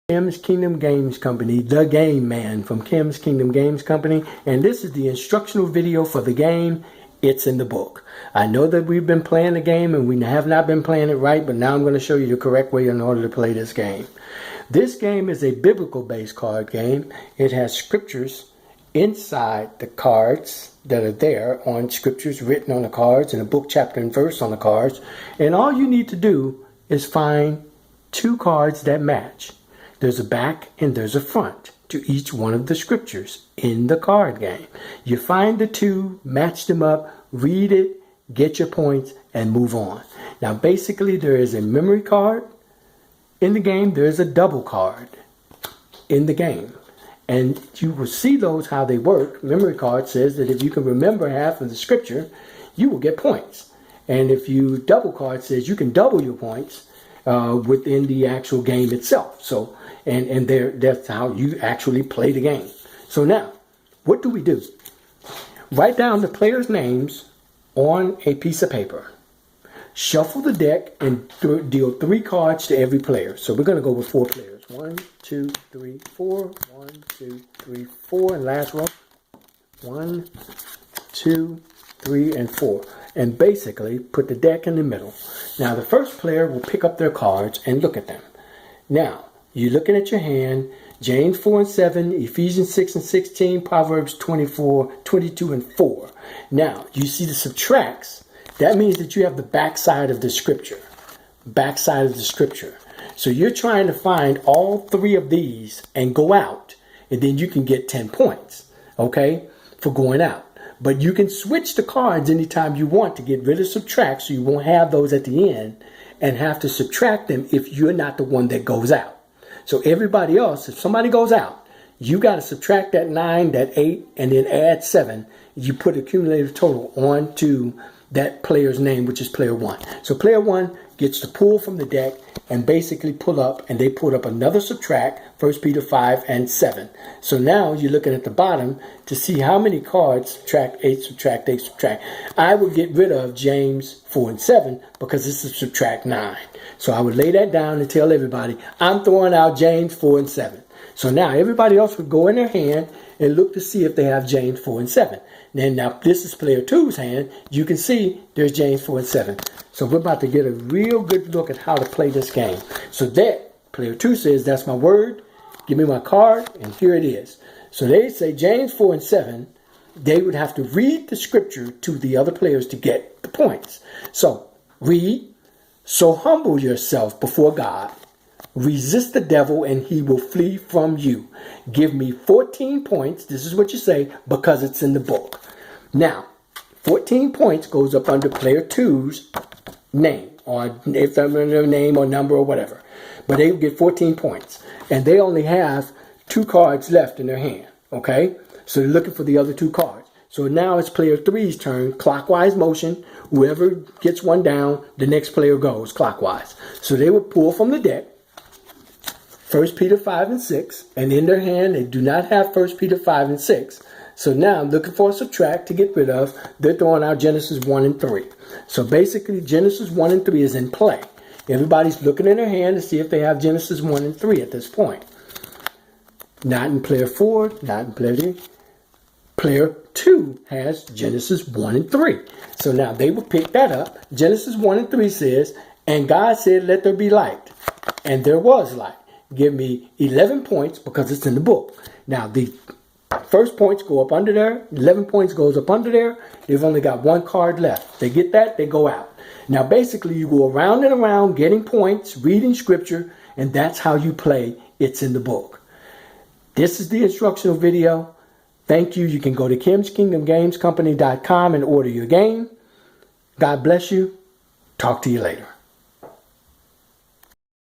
Kim's Kingdom Games Company, the Game Man from Kim's Kingdom Games Company, and this is the instructional video for the game. It's in the book. I know that we've been playing the game and we have not been playing it right, but now I'm going to show you the correct way in order to play this game. This game is a biblical-based card game. It has scriptures inside the cards that are there, on scriptures written on the cards, and a book, chapter, and verse on the cards. And all you need to do is find two cards that match. There's a back and there's a front to each one of the scriptures in the card game. You find the two, match them up, read it, get your points, and move on. Now basically there is a memory card in the game. There is a double card in the game. And you will see those, how they work. Memory card says that if you can remember half of the scripture, you will get points. And if you double card says you can double your points within the actual game itself. So, and that's how you actually play the game. So now, what do we do? Write down the players' names on a piece of paper. Shuffle the deck and deal 3 cards to every player. So we're going to go with 4 players. 1, 2, 3, 4. 1, 2, 3, 4. And last row. 1, 2, 3, and 4. And basically put the deck in the middle. Now the first player will pick up their cards and look at them. Now, you're looking at your hand. James 4 and 7, Ephesians 6 and 16, Proverbs 24, 22 and 4. Now, you see the subtracts. That means that you have the backside of the scripture. Backside of the scripture. So you're trying to find all 3 of these and go out. And then you can get 10 points, okay, for going out. But you can switch the cards anytime you want to get rid of subtract, so you won't have those at the end and have to subtract them if you're not the one that goes out. So everybody else, if somebody goes out, you got to subtract that 9, that 8, and then add 7. You put accumulated total onto that player's name, which is player 1. So player 1 gets to pull from the deck and basically pull up, and they put up another subtract, 1 Peter 5 and 7. So now you're looking at the bottom to see how many cards, subtract 8, subtract 8, subtract. I would get rid of James 4 and 7 because this is subtract 9. So I would lay that down and tell everybody, I'm throwing out James 4 and 7. So now everybody else would go in their hand and look to see if they have James 4 and 7. Then now this is player 2's hand. You can see there's James 4 and 7. So we're about to get a real good look at how to play this game. So that player 2 says, that's my word. Give me my card, and here it is. So they say James 4 and 7. They would have to read the scripture to the other players to get the points. So read. So humble yourself before God. Resist the devil and he will flee from you. Give me 14 points. This is what you say because it's in the book. Now, 14 points goes up under player 2's name, or if they're their name or number or whatever. But they will get 14 points. And they only have 2 cards left in their hand. Okay? So they're looking for the other 2 cards. So now it's player 3's turn, clockwise motion. Whoever gets one down, the next player goes clockwise. So they would pull from the deck 1 Peter 5 and 6, and in their hand they do not have 1 Peter 5 and 6. So now I'm looking for a subtract to get rid of. They're throwing out Genesis 1 and 3. So basically Genesis 1 and 3 is in play. Everybody's looking in their hand to see if they have Genesis 1 and 3 at this point. Not in player 4, not in player 3. Player 2 has Genesis 1 and 3. So now they will pick that up. Genesis 1 and 3 says, and God said, let there be light. And there was light. Give me 11 points because it's in the book. Now the first points go up under there. 11 points goes up under there. They've only got 1 card left. They get that, they go out. Now basically you go around and around getting points, reading scripture, and that's how you play It's in the Book. This is the instructional video. Thank you. You can go to Kim'sKingdomGamesCompany.com and order your game. God bless you. Talk to you later.